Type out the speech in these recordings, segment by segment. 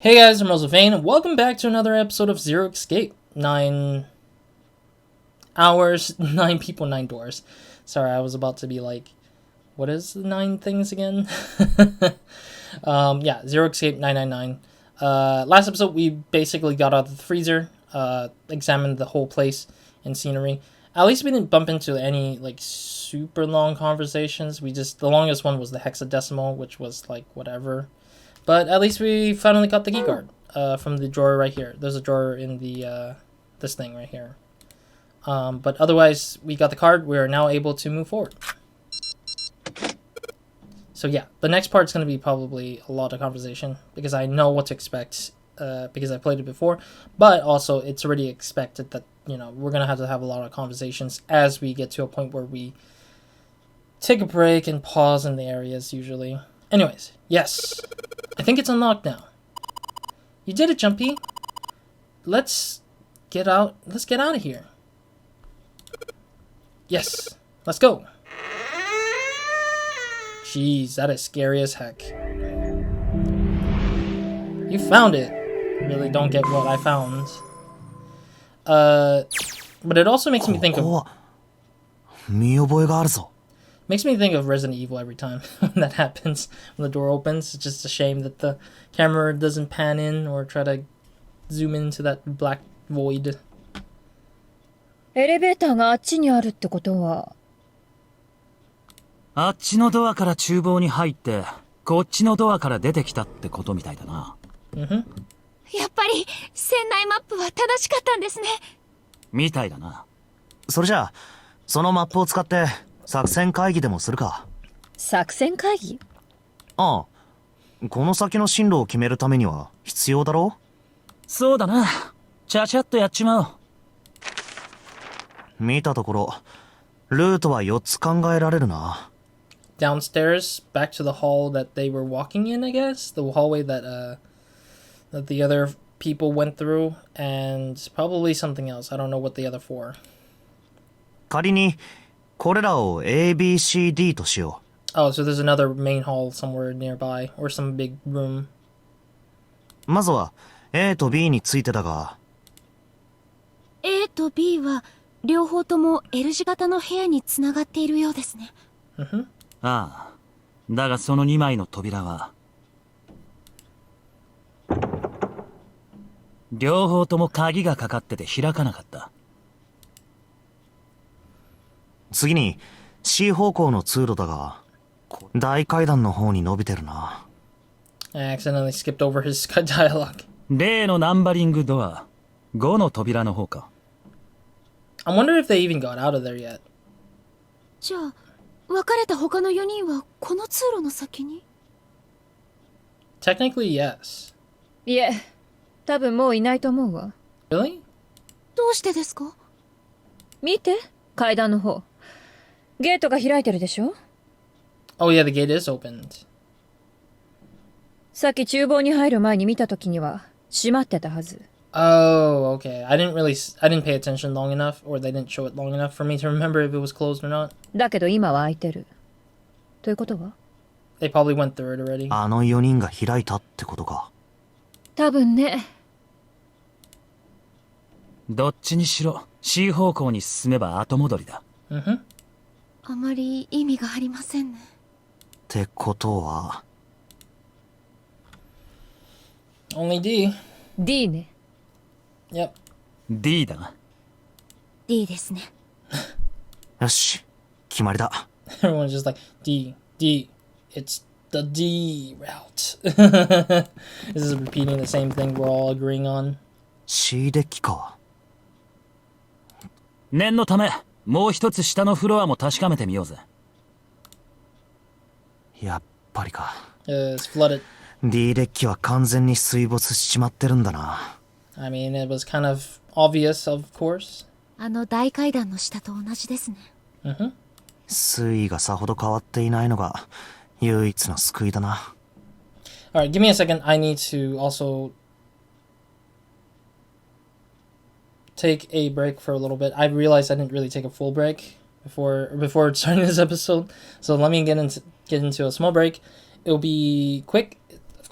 Hey guys, I'm RozaldVane, and welcome back to another episode of Zero Escape. 9 hours, 9 people, 9 doors. Sorry, I was about to be like, what is the 9 things again? Yeah, Zero Escape 999. Last episode, we basically got out of the freezer, examined the whole place and scenery. At least we didn't bump into any, like, super long conversations. The longest one was the hexadecimal, which was, like, whatever. But at least we finally got the keycard from the drawer right here. There's a drawer in the this thing right here. But otherwise, we got the card. We are now able to move forward. So yeah, the next part's going to be probably a lot of conversation because I know what to expect because I played it before. But also, it's already expected that, you know, we're going to have a lot of conversations as we get to a point where we take a break and pause in the areas usually. Anyways, yes. I think it's unlocked now. You did it, Jumpy. Let's get out of here. Yes. Let's go. Jeez, that is scary as heck. You found it. Really don't get what I found. But it also makes me think of... Makes me think of Resident Evil every time when that happens, when the door opens. It's just a shame that the camera doesn't pan in or try to zoom into that black void. エレベーターがあっちにあるってことは、あっちのドアから厨房に入って、こっちのドアから出てきたってことみたいだな。やっぱり船内マップは正しかったんですね。みたいだな。それじゃあ、そのマップを使って作戦会議でもするか。作戦会議？ああ、この先の進路を決めるためには必要だろう？そうだな。ちゃちゃっとやっちまおう。見たところ、ルートは4つ考えられるな。Downstairs, back to the hall that they were walking in, I guess? The hallway that the other people went through, and probably something else. I don't know what the other four. 仮に、これらを A、B、C、D としよう。Oh, so there's another main hall somewhere nearby, or some big room. まずは A と B についてだが、A と B は両方とも L 字型の部屋につながっているようですね。ああ。だがその2枚の扉は、両方とも鍵がかかってて開かなかった。次に C 方向の通路だが、大階段の方に伸びてるな。I accidentally skipped over his dialogue. 例のナンバリングドア、5の扉の方か。I wonder if they even got out of there yet. じゃあ、別れた他の4人はこの通路の先に？ Technically, yes. いえ、多分もういないと思うわ。Really? どうしてですか？見て、階段の方。ゲートが開いてるでしょ？ Oh yeah, the gate is opened. さっき厨房に入る前に見たときには閉まってたはず。Oh, okay. I didn't pay attention long enough, or they didn't show it long enough for me to remember if it was closed or not. だけど今は開いてる。ということは？ They probably went through it already. あの4人が開いたってことか。多分ね。どっちにしろ C 方向に進めば後戻りだ。あまり意味がありませんね。ってことは。Only D. D ね。Yep. D だな。D ですね。よし、決まりだ。Everyone's just like, D. It's the D route. This is repeating the same thing we're all agreeing on. C デッキか。念のため、もう一つ下のフロアも確かめてみようぜ。やっぱりか。It's flooded. D デッキは完全に水没しちまってるんだな。I mean, it was kind of obvious, of course. あの大階段の下と同じですね。水位がさほど変わっていないのが唯一の救いだな。Alright, give me a second. I need to also take a break for a little bit. I realized I didn't really take a full break before starting this episode. So let me get into a small break. It'll be quick.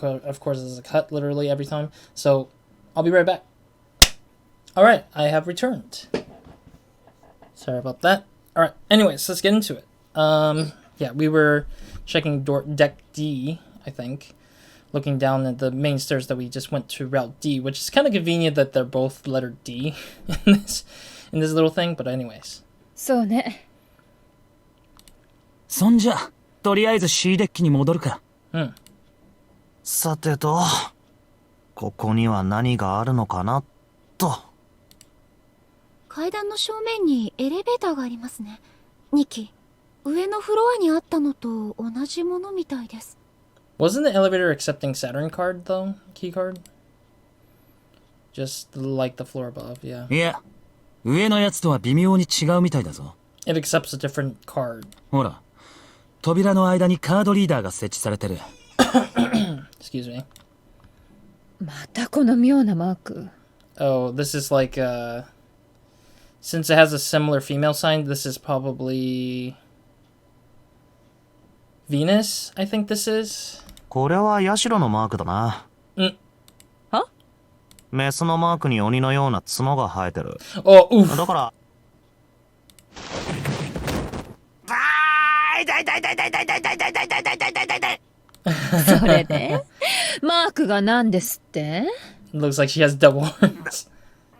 of course, this is a cut literally every time. So I'll be right back. All right, I have returned. Sorry about that. All right. Anyways, let's get into it. Yeah, we were checking deck D, I think, looking down at the main stairs that we just went to route D, which is kind of convenient that they're both letter D in this little thing. But anyways. そうね。そんじゃ、とりあえず C デッキに戻るか。さてと、ここには何があるのかな、と。階段の正面にエレベーターがありますね。2機。上のフロアにあったのと同じものみたいです。Wasn't the elevator accepting Saturn card though? Key card? Just like the floor above, yeah. いや、上のやつとは微妙に違うみたいだぞ。It accepts a different card. ほら、扉の間にカードリーダーが設置されてる。Excuse me. またこの妙なマーク。Oh, this is like, since it has a similar female sign, this is probably Venus, I think this is. これはヤシロのマークだな。は？メスのマークに鬼のような角が生えてる。Oh, oof. だから、痛い痛い痛い痛い痛い痛い痛い痛い痛い痛い痛い痛い痛い痛い。それでマークが何ですって？ Looks like she has double horns.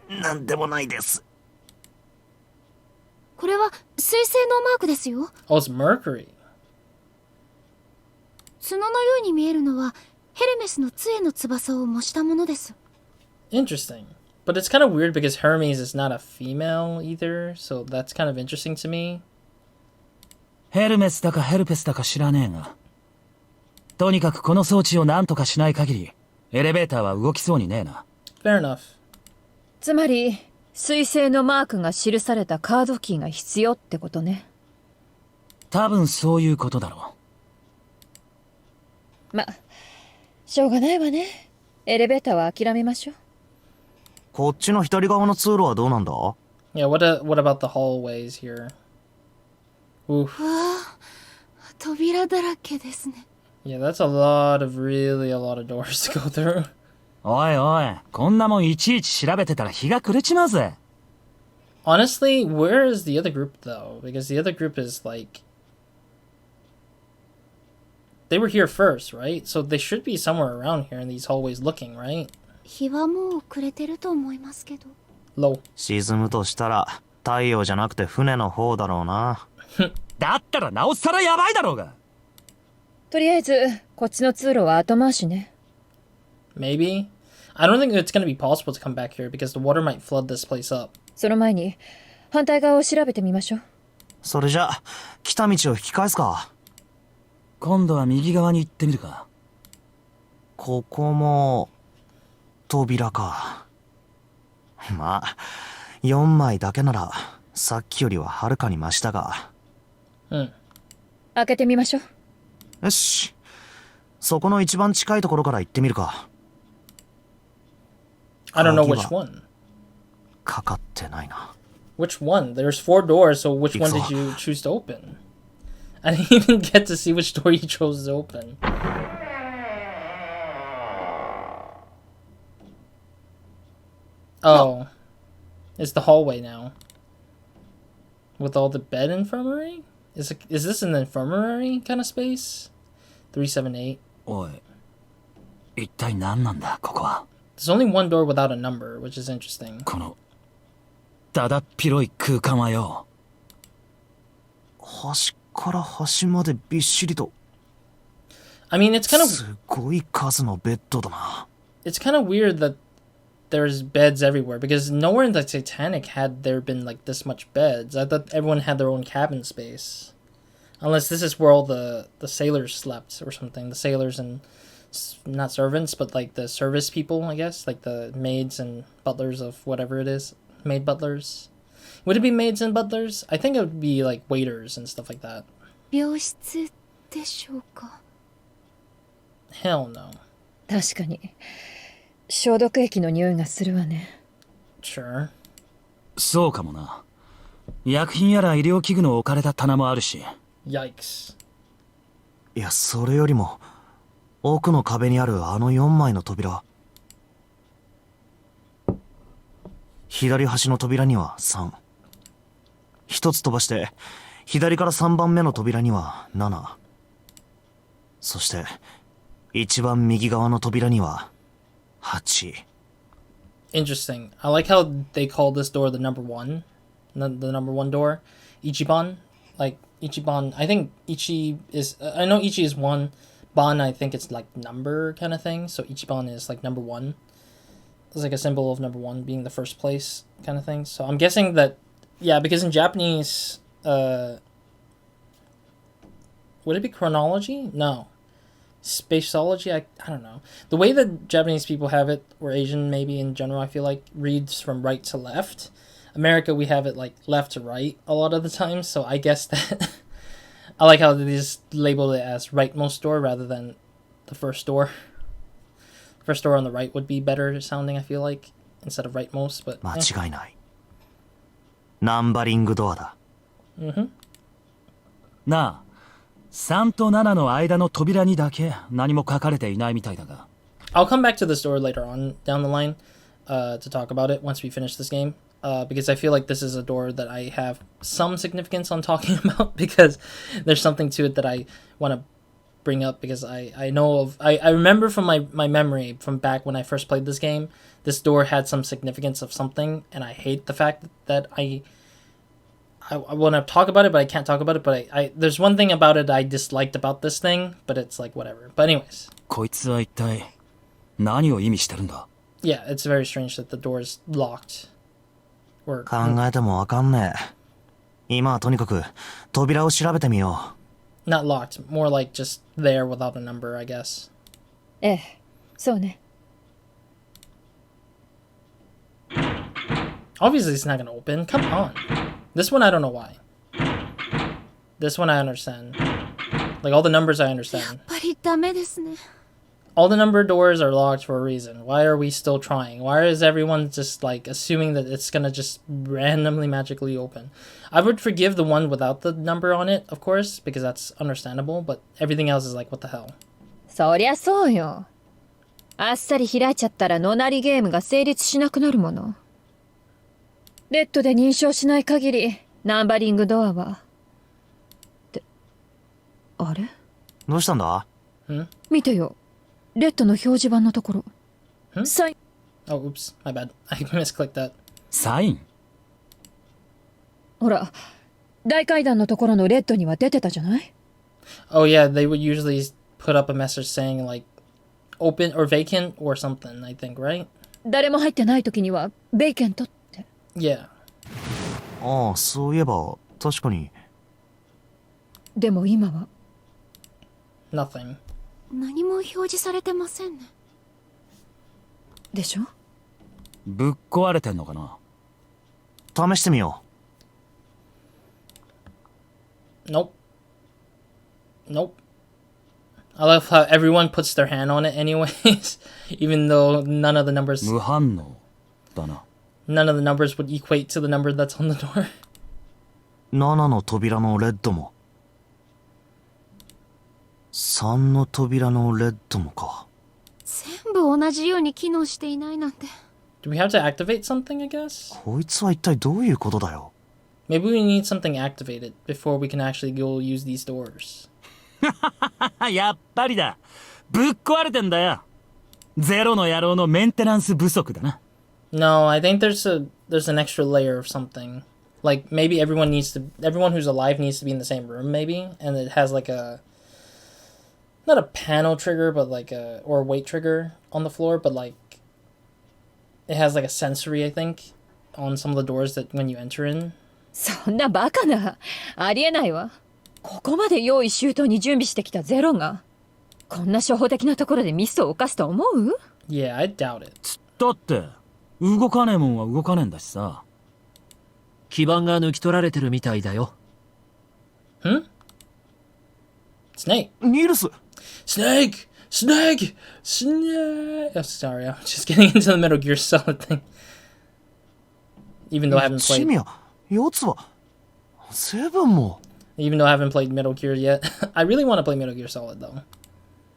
なんでもないです。これは水星のマークですよ。Oh, it's Mercury. 角のように見えるのはヘルメスの杖の翼を模したものです。Interesting. But it's kind of weird because Hermes is not a female either, so that's kind of interesting to me. ヘルメスだかヘルペスだか知らねえが。とにかくこの装置を何とかしない限り、エレベーターは動きそうにねえな。Fair enough. つまり水星のマークが記されたカードキーが必要ってことね。多分そういうことだろま、しょうがないわね。エレベーターは諦めましょう。こっちの左側の通路はどうなんだ？ Yeah, what about the hallways here? Oof. わあ、扉だらけですね。Yeah, that's really a lot of doors to go through. う。おいおい、こんなもんいちいち調べてたら日が暮れちまうぜ。Honestly, where is the other group though? Because the other group is like... They were here first, right? So they should be somewhere around here in these hallways looking, right? 日はもう暮れてると思いますけど。Low. 沈むとしたら太陽じゃなくて船の方だろうな。だったらなおさらやばいだろうが。とりあえずこっちの通路は後回しね。Maybe? I don't think it's going to be possible to come back here because the water might flood this place up. その前に反対側を調べてみましょう。それじゃ来た道を引き返すか。今度は右側に行ってみるか。ここも扉か。まあ4枚だけならさっきよりははるかにマシだが。開けてみましょう。よし、そこの一番近いところから行ってみるか。I don't know which one. かかってないな。Which one? There's 4 doors, so which one did you choose to open? I didn't even get to see which door you chose to open. Oh. It's the hallway now. With all the bed infirmary? Is this an infirmary kind of space? 378. おい、一体何なんだここは。There's only one door without a number, which is interesting. このだだっ広い空間はよ。端から端までびっしりと。I mean, it's kind of... すごい数のベッドだな。It's kind of weird that there's beds everywhere, because nowhere in the Titanic had there been like this much beds. I thought everyone had their own cabin space. Unless this is where all the sailors slept or something. The sailors and... not servants, but like the service people, I guess. Like the maids and butlers of whatever it is. Maid butlers. Would it be maids and butlers? I think it would be like waiters and stuff like that. 病室でしょうか。Hell no. 確かに消毒液の匂いがするわね。Sure. そうかもな。薬品やら医療器具の置かれた棚もあるし。Yikes. いや、それよりも奥の壁にあるあの4枚の扉。左端の扉には3。一つ飛ばして、左から3番目の扉には7。そして、一番右側の扉には8。Interesting. I like how they call this door the number one. The number one door. Ichiban. Like, Ichiban. I think Ichi is... I know Ichi is 1. Ban, I think it's like number kind of thing. So Ichiban is like number 1. It's like a symbol of number 1 being the first place kind of thing. So I'm guessing that... Yeah, because in Japanese... would it be chronology? No. Spaceology? I don't know. The way that Japanese people have it, or Asian maybe in general, I feel like, reads from right to left. America, we have it like left to right a lot of the time, so I guess that... I like how they just label it as rightmost door rather than the first door. First door on the right would be better sounding, I feel like, instead of rightmost, but... 間違いない。ナンバリングドアだ。なあ、3と7の間の扉にだけ何も書かれていないみたいだが。I'll come back to this door later on down the line to talk about it once we finish this game. Because I feel like this is a door that I have some significance on talking about because there's something to it that I want to bring up because I know of... I remember from my memory from back when I first played this game, this door had some significance of something, and I hate the fact that I want to talk about it, but I can't talk about it. But I there's one thing about it I disliked about this thing, but it's like whatever. But anyways. こいつは一体何を意味してるんだ? Yeah, it's very strange that the door is locked. 考えてもわかんねえ。今はとにかく扉を調べてみよう。Not locked, more like just there without a number, I guess. ええ、そうね。Obviously it's not gonna open. Come on. This one I don't know why. This one I understand. Like all the numbers I understand. やっぱりダメですね。All the number doors are locked for a reason. Why are we still trying? Why is everyone just like assuming that it's gonna just randomly magically open? I would forgive the one without the number on it, of course, because that's understandable, but everything else is like, what the hell? そりゃそうよ。あっさり開いちゃったらのなりゲームが成立しなくなるもの。レッドで認証しない限り、ナンバリングドアは。あれ？どうしたんだ？見てよ。レッドの表示板のところ。サイン。Oh, oops. My bad. I misclicked that. サイン？ほら、大階段のところのレッドには出てたじゃない？ Oh yeah, they would usually put up a message saying like open or vacant or something, I think, right? 誰も入ってない時にはベイケントって。Yeah. ああ、そういえば確かに。でも今は Nothing. 何も表示されてませんね。でしょ？ぶっ壊れてんのかな？試してみよう。Nope. Nope. I love how everyone puts their hand on it anyways, even though none of the numbers... 無反応だな。None of the numbers would equate to the number that's on the door. 7の扉のレッドも。3の扉のレッドもか。全部同じように機能していないなんて。Do we have to activate something, I guess? こいつは一体どういうことだよ。Maybe we need something activated before we can actually go use these doors. やっぱりだ。ぶっ壊れてんだよ。ゼロの野郎のメンテナンス不足だな。No, I think there's an extra layer of something. Like maybe everyone who's alive needs to be in the same room, maybe, and it has like a not a panel trigger, but like or a weight trigger on the floor, but like it has like a sensory, I think, on some of the doors that when you enter in. そんなバカな。ありえないわ。ここまで用意周到に準備してきたゼロがこんな初歩的なところでミスを犯すと思う？ Yeah, I doubt it. だって動かねえもんは動かねえんだしさ。基板が抜き取られてるみたいだよ。Snake. ニルス Snake! Snake! Snake! Oh, sorry, I'm just getting into the Metal Gear Solid thing. Even though I haven't シ played... ミヤ、4つはセブンも。Even though I haven't played Metal Gear yet. I really want to play Metal Gear Solid, though.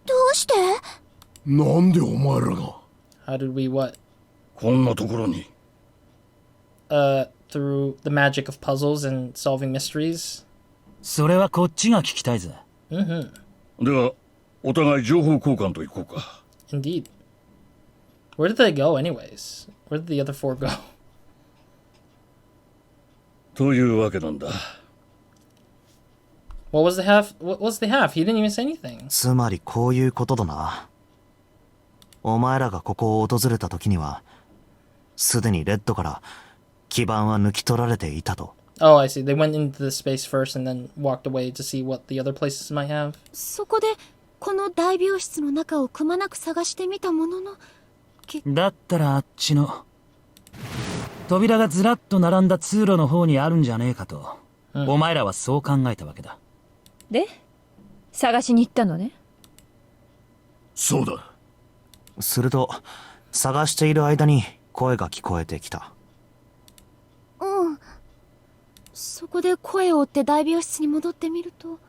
どうして？なんでお前らが How did we what? こんなところに。Through the magic of puzzles and solving mysteries. それはこっちが聞きたいぜ。Mm-hmm. では、お互い情報交換といこうか。Indeed. Where did they go anyways? Where did the other four go? というわけなんだ。What was the half? What was the half? He didn't even say anything. つまりこういうことだな。お前らがここを訪れた時には、すでにレッドから基盤は抜き取られていたと。Oh, I see. They went into the space first and then walked away to see what the other places might have. そこでこの大病室の中をくまなく探してみたものの、だったらあっちの扉がずらっと並んだ通路の方にあるんじゃねえかと、お前らはそう考えたわけだ。で、探しに行ったのね。そうだ。すると、探している間に声が聞こえてきた。うん。そこで声を追って大病室に戻ってみると。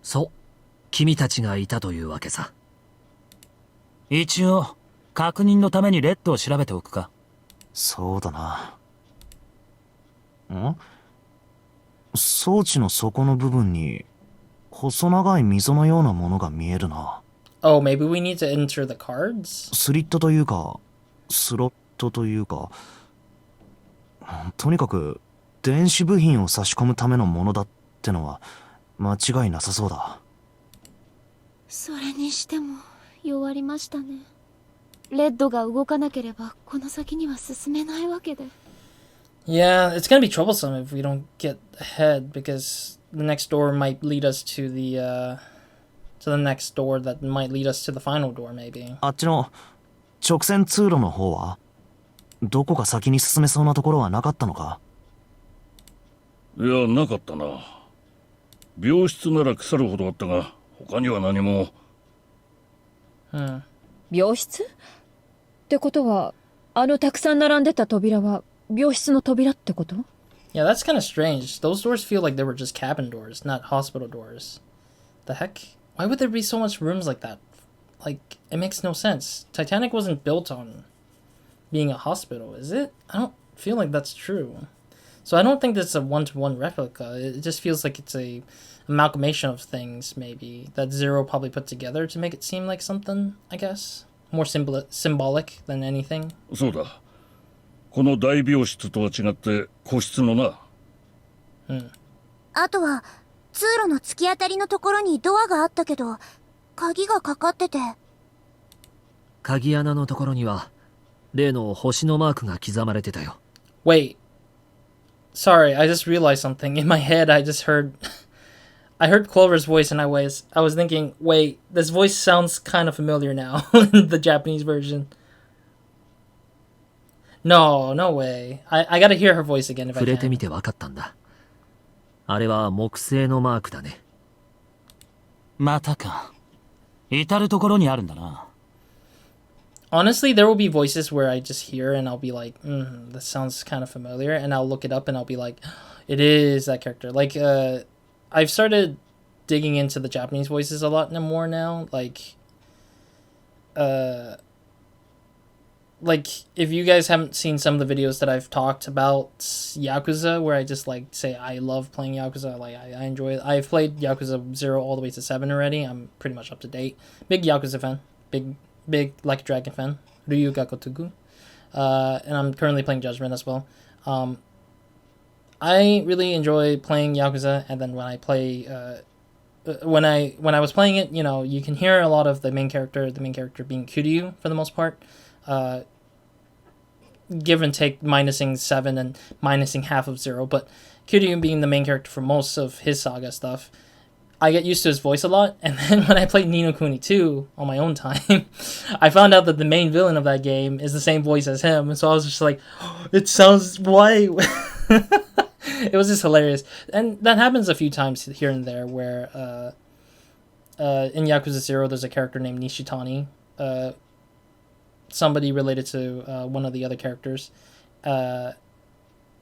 そう。君たちがいたというわけさ。一応、確認のためにレッドを調べておくか。そうだな。装置の底の部分に、細長い溝のようなものが見えるな。Oh, maybe we need to enter the cards? スリットというか、スロットというか、とにかく、電子部品を差し込むためのものだってのは、間違いなさそうだ。それにしても弱りましたね。レッドが動かなければこの先には進めないわけで。Yeah, it's gonna be troublesome if we don't get ahead because the next door might lead us to the next door that might lead us to the final door, maybe. あっちの直線通路の方はどこか先に進めそうなところはなかったのか？いや、なかったな。病室なら腐るほどあったが、他には何も。病室？ってことは、あのたくさん並んでた扉は病室の扉ってこと？ Yeah, that's kind of strange. Those doors feel like they were just cabin doors, not hospital doors. The heck? Why would there be so much rooms like that? Like, it makes no sense. Titanic wasn't built on being a hospital, is it? I don't feel like that's true. So I don't think that's a one-to-one replica. It just feels like it's a amalgamation of things, maybe, that Zero probably put together to make it seem like something, I guess. More symbolic than anything. そうだ。この大病室とは違って個室のな。あとは通路の突き当たりのところにドアがあったけど、鍵がかかってて。鍵穴のところには例の星のマークが刻まれてたよ。Wait. Sorry, I just realized something. In my head, I heard Clover's voice and I was thinking, wait, this voice sounds kind of familiar now in the Japanese version. No way. I gotta hear her voice again if I 触れて can. みて分かったんだ。あれは木星のマークだね。またか。至るところにあるんだな。Honestly, there will be voices where I just hear and I'll be like, that sounds kind of familiar, and I'll look it up and I'll be like, it is that character. Like, I've started digging into the Japanese voices a lot more now. Like, if you guys haven't seen some of the videos that I've talked about Yakuza, where I just like say I love playing Yakuza, like I enjoy it. I've played Yakuza 0 all the way to 7 already. I'm pretty much up to date. Big Yakuza fan. Big Like a Dragon fan. Ryu Gakotugu. And I'm currently playing Judgment as well. I really enjoy playing Yakuza, and then when I play, when I was playing it, you know, you can hear a lot of the main character being Kiryu for the most part. Give and take, minusing 7 and minusing half of 0, but Kiryu being the main character for most of his saga stuff, I get used to his voice a lot, and then when I played Ni no Kuni 2 on my own time, I found out that the main villain of that game is the same voice as him, and so I was just like, it sounds, why? It was just hilarious. And that happens a few times here and there, where in Yakuza 0 there's a character named Nishitani, somebody related to one of the other characters.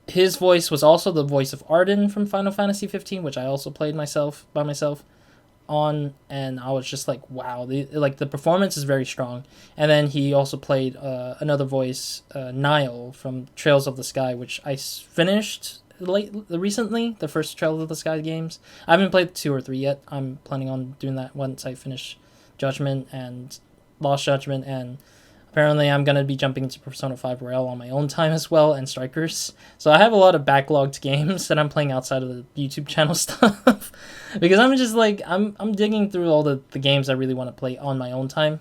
His voice was also the voice of Arden from Final Fantasy 15, which I also played by myself. on, and I was just like, wow, the performance is very strong. And then he also played another voice, Niall from Trails of the Sky, which I finished recently, the first Trails of the Sky games. I haven't played 2 or 3 yet. I'm planning on doing that once I finish Judgment and Lost Judgment, and apparently I'm going to be jumping into Persona 5 Royal on my own time as well, and Strikers. So I have a lot of backlogged games that I'm playing outside of the YouTube channel stuff. Because I'm just like, I'm digging through all the games I really want to play on my own time.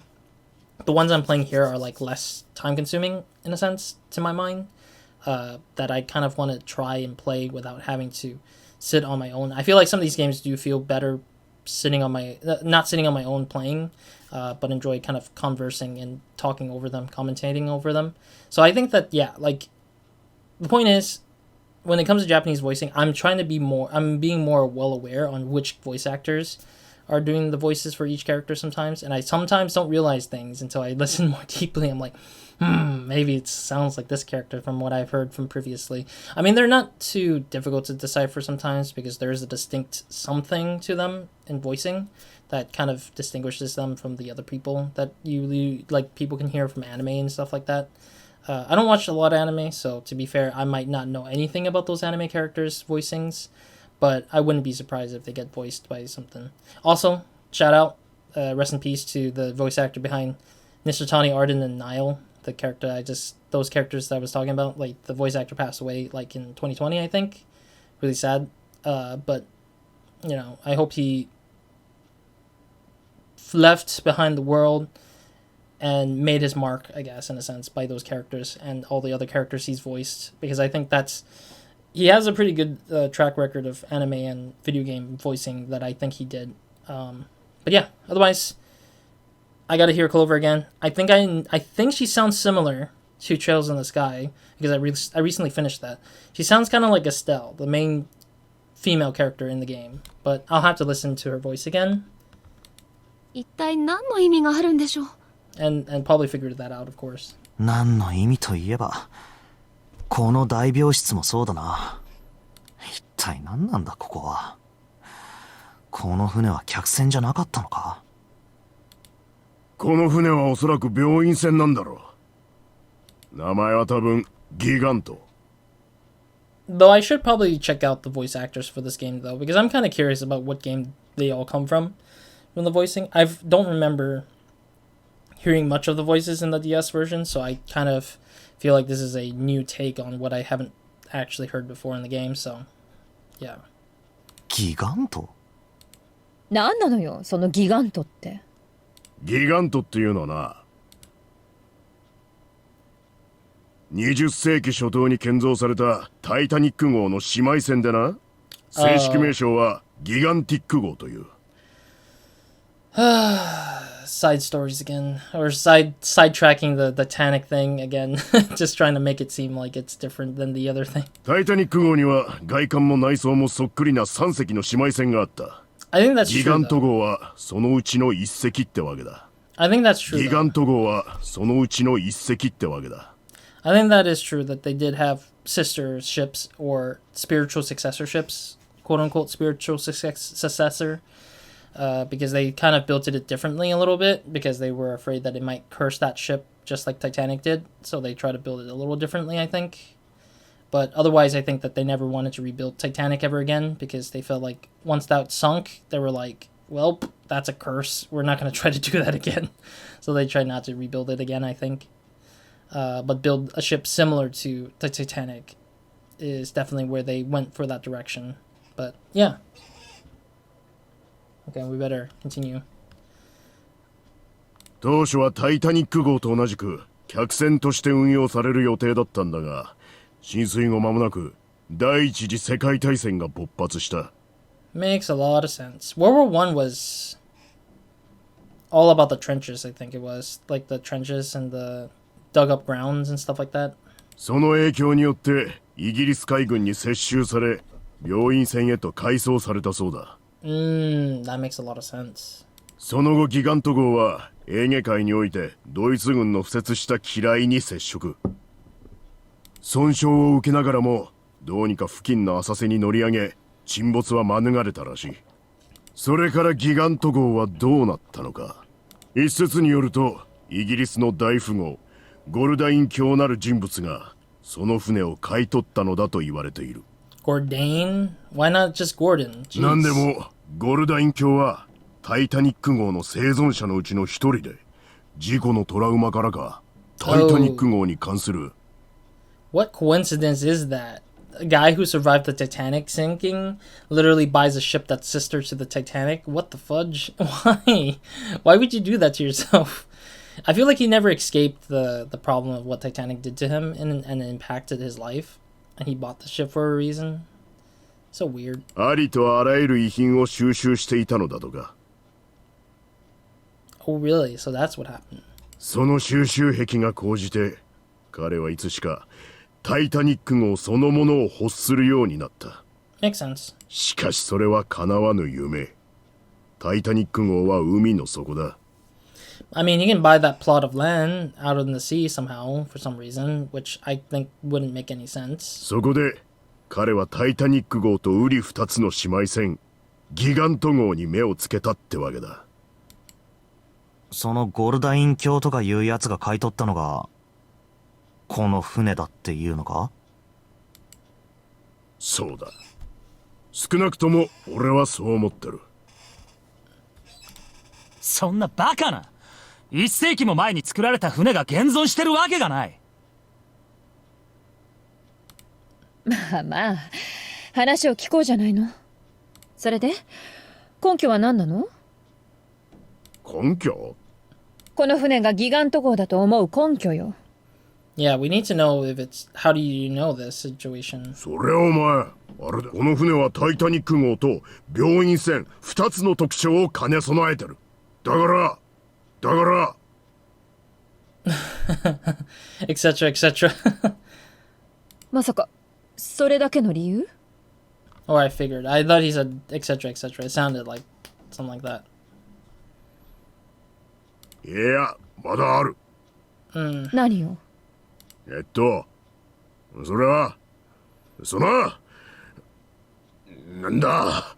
The ones I'm playing here are like less time consuming, in a sense, to my mind. That I kind of want to try and play without having to sit on my own. I feel like some of these games do feel better sitting on my, not sitting on my own playing, but enjoy kind of conversing and talking over them, commentating over them. So I think that, yeah, like, the point is, when it comes to Japanese voicing, I'm being more well aware on which voice actors are doing the voices for each character sometimes, and I sometimes don't realize things until I listen more deeply. I'm like, maybe it sounds like this character from what I've heard from previously. I mean, they're not too difficult to decipher sometimes because there is a distinct something to them in voicing that kind of distinguishes them from the other people that you like people can hear from anime and stuff like that. I don't watch a lot of anime, so to be fair, I might not know anything about those anime characters' voicings, but I wouldn't be surprised if they get voiced by something. Also, shout out, rest in peace to the voice actor behind Nishitani, Arden, and Niall. Those characters that I was talking about, like, the voice actor passed away, like, in 2020, I think. Really sad. But, you know, I hope he left behind the world and made his mark, I guess, in a sense, by those characters and all the other characters he's voiced. Because I think he has a pretty good track record of anime and video game voicing that I think he did. But yeah, otherwise, I gotta hear Clover again. I think she sounds similar to Trails in the Sky, because I recently finished that. She sounds kind of like Estelle, the main female character in the game. But I'll have to listen to her voice again. 一体何の意味があるんでしょう And probably figured that out, of course. 何の意味といえば、この大病室もそうだな。一体何なんだここは。この船は客船じゃなかったのか。この船はおそらく病院船なんだろう。名前は多分ギガント。Though I should probably check out the voice actors for this game, though, because I'm kind of curious about what game they all come from the voicing. I don't remember hearing much of the voices in the DS version, so I kind of feel like this is a new take on what I haven't actually heard before in the game, so yeah. ギガント？何なのよ、そのギガントって。ギガントっていうのはな、20世紀初頭に建造されたタイタニック号の姉妹船でな、正式名称はギガンティック号という。Side stories again, or sidetracking the Titanic thing again, just trying to make it seem like it's different than the other thing. タイタニック号には外観も内装もそっくりな3隻の姉妹船があった。I think that's true. ギガント号はそのうちの1隻ってわけだ。I think that's true. ギガント号はそのうちの1隻ってわけだ。I think that is true that they did have sister ships or spiritual successor ships, quote unquote spiritual successor. Because they kind of built it differently a little bit because they were afraid that it might curse that ship just like Titanic did. So they tried to build it a little differently, I think. But otherwise, I think that they never wanted to rebuild Titanic ever again because they felt like once that sunk, they were like, well, that's a curse. We're not going to try to do that again. So they tried not to rebuild it again, I think. But build a ship similar to the Titanic is definitely where they went for that direction. But yeah. Okay, we better continue. 当初はタイタニック号と同じく客船として運用される予定だったんだが、浸水後間もなく第一次世界大戦が勃発した。Makes a lot of sense. World War One was all about the trenches, I think it was. Like the trenches and the dug up grounds and stuff like that. その影響によってイギリス海軍に接収され、病院船へと改装されたそうだ。That makes a lot of sense. その後ギガント号はエーゲ海においてドイツ軍の敷設した機雷に接触。損傷を受けながらもどうにか付近の浅瀬に乗り上げ沈没は免れたらしい。それからギガント号はどうなったのか。一説によると、イギリスの大富豪ゴルダイン卿なる人物がその船を買い取ったのだと言われている。Gordane? Why not just Gordon? Jeez. なんでもゴルダイン卿はタイタニック号の生存者のうちの一人で、事故のトラウマからかタイタニック号に関する。What coincidence is that? A guy who survived the Titanic sinking literally buys a ship that's sister to the Titanic? What the fudge? Why? Why would you do that to yourself? I feel like he never escaped the problem of what Titanic did to him and it impacted his life. And he bought the ship for a reason. So weird. ありとあらゆる遺品を収集していたのだとか。Oh, really? So that's what happened. その収集癖が高じて、彼はいつしかタイタニック号そのものを欲するようになった。Makes sense. しかしそれは叶わぬ夢。タイタニック号は海の底だ。I mean, he can buy that plot of land out in the sea somehow, for some reason, which I think wouldn't make any sense. そこで彼はタイタニック号と瓜二つの姉妹船ギガント号に目をつけたってわけだ。そのゴルダイン卿とかいうやつが買い取ったのがこの船だっていうのか？そうだ。少なくとも俺はそう思ってる。そんなバカな。1世紀も前に作られた船が現存してるわけがない。まあまあ、話を聞こうじゃないの。それで根拠は何なの？根拠？この船がギガント号だと思う根拠よ。Yeah, we need to know if it's... How do you know this situation? それはお前、あれだ。この船はタイタニック号と病院船2つの特徴を兼ね備えてる。だから、etc, etc. まさかそれだけの理由？ Oh, I figured. I thought he said etc, etc. It sounded like something like that. いや、まだある。何を？それは、なんだ。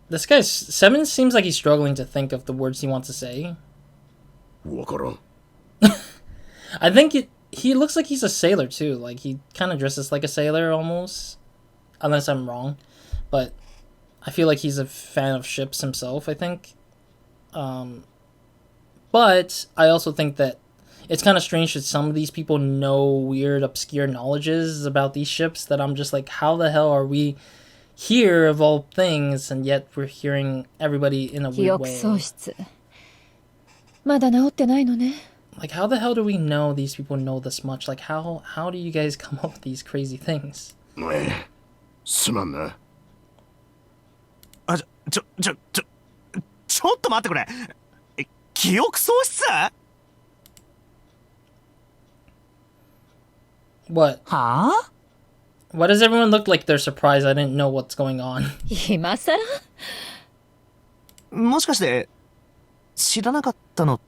This guy, Seven, seems like he's struggling to think of the words he wants to say. わからん。I think he looks like he's a sailor too. Like he kind of dresses like a sailor almost, unless I'm wrong. But I feel like he's a fan of ships himself. I think, but I also think that it's kind of strange that some of these people know weird, obscure knowledges about these ships that I'm just like, how the hell are we here of all things, and yet we're hearing everybody in a 記 weird 憶 way. 喪失。まだ治ってないのね。Like, how the hell do we know these people know this much? Like, how do you guys come up with these crazy things? すまんな。ちょっと待ってくれ。記憶喪失？ What? はあ？ Why does everyone look like they're surprised I didn't know what's going on? 今さら？もしかして知らなかったの？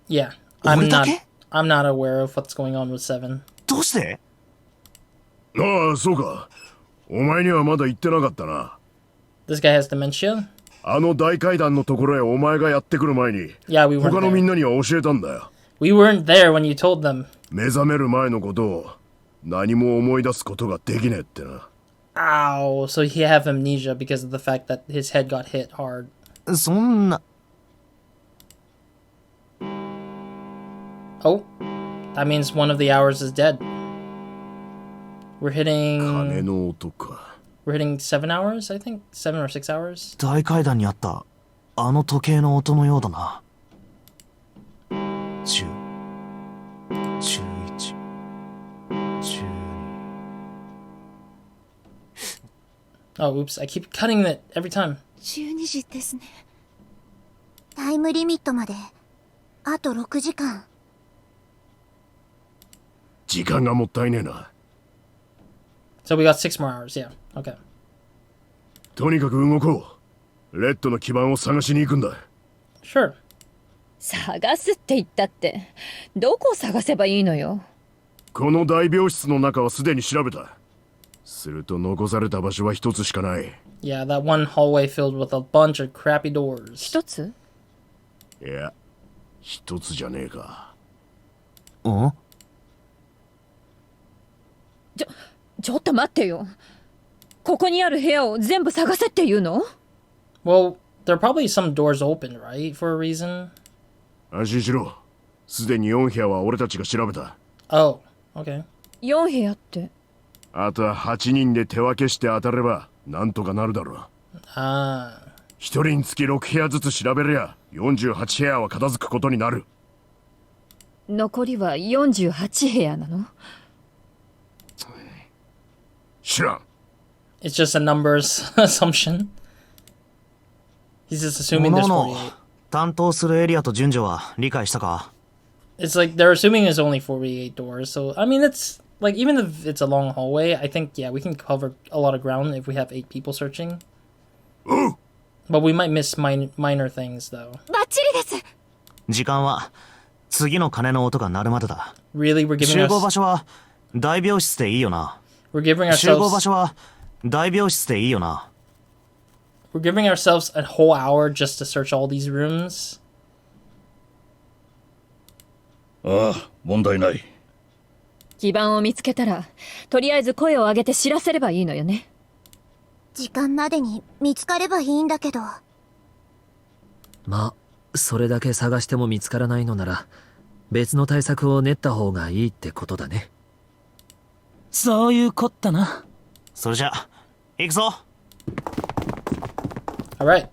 Yeah, 俺だけ？ I'm not aware of what's going on with Seven. どうして？ああ、そうか。お前にはまだ言ってなかったな。This guy has dementia? あの大階段のところへお前がやってくる前に、 Yeah, we weren't 他のみん there. なには教えたんだよ。We weren't there when you told them. 目覚める前のことを何も思い出すことができねえってな。 Ow, so he have amnesia because of the fact that his head got hit hard. そんな。 Oh, that means one of the hours is dead. We're 鐘 hitting の音か。 7 hours, I think. 7 or 6 hours. 大階段にあったあの時計の音のようだな。10、11、12。 Oh, oops, I keep cutting it every time. 12時ですね。タイムリミットまであと6時間。時間がもったいねえな。 So we got 6 more hours, yeah. Okay. とにかく動こう。レッドの基盤を探しに行くんだ。 Sure. 探すって言ったって、どこを探せばいいのよ。この大病室の中はすでに調べた。すると残された場所は一つしかない。Yeah, that one hallway filled with a bunch of crappy doors. 一つ？いや、一つじゃねえか。ん？ちょっと待ってよ。ここにある部屋を全部探せって言うの？ Well, there are probably some doors open, right? For a reason. 安心しろ。すでに4部屋は俺たちが調べた。Oh, okay. 4部屋って。あとは8人で手分けして当たれば、なんとかなるだろう。Ah. 1人につき6部屋ずつ調べりゃ、48部屋は片付くことになる。残りは48部屋なの？知らん。It's just a numbers assumption. He's just assuming there's 48. 担当するエリアと順序は理解したか？ It's like they're assuming there's only 48 doors. So, I mean, it's like, even if it's a long hallway, I think, yeah, we can cover a lot of ground if we have 8 people searching. But we might miss minor things, though. バッチリです。時間は次の鐘の音が鳴るまでだ。 Really, we're giving 集合場 us... 所は大病室でいいよな。 We're giving 集合場 ourselves... 所は大病室でいいよな。We're giving ourselves a whole hour just to search all these rooms. ああ、問題ない。基盤を見つけたら、とりあえず声を上げて知らせればいいのよね。時間までに見つかればいいんだけど。まあ、それだけ探しても見つからないのなら、別の対策を練った方がいいってことだね。そういうこったな。それじゃ、行くぞ。Alright.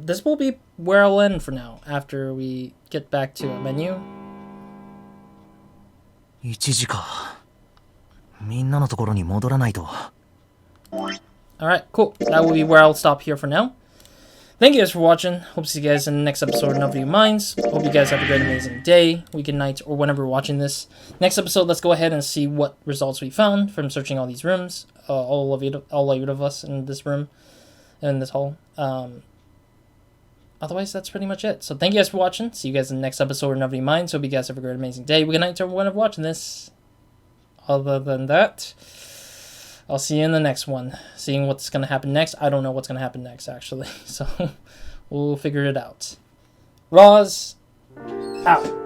This will be where I'll end for now, after we get back to a menu. 1時か。みんなのところに戻らないと。Alright, cool. That will be where I'll stop here for now. Thank you guys for watching. Hope to see you guys in the next episode of Nobody Minds. Hope you guys have a great, amazing day, weekend, night, or whenever you're watching this. Next episode, let's go ahead and see what results we found from searching all these rooms. All 8 of us in this room, in this hall. Otherwise, that's pretty much it. So thank you guys for watching. See you guys in the next episode of Nobody Minds. Hope you guys have a great, amazing day, weekend, night, or whenever watching this. Other than that, I'll see you in the next one. Seeing what's going to happen next. I don't know what's going to happen next, actually. So, we'll figure it out. Roz, out.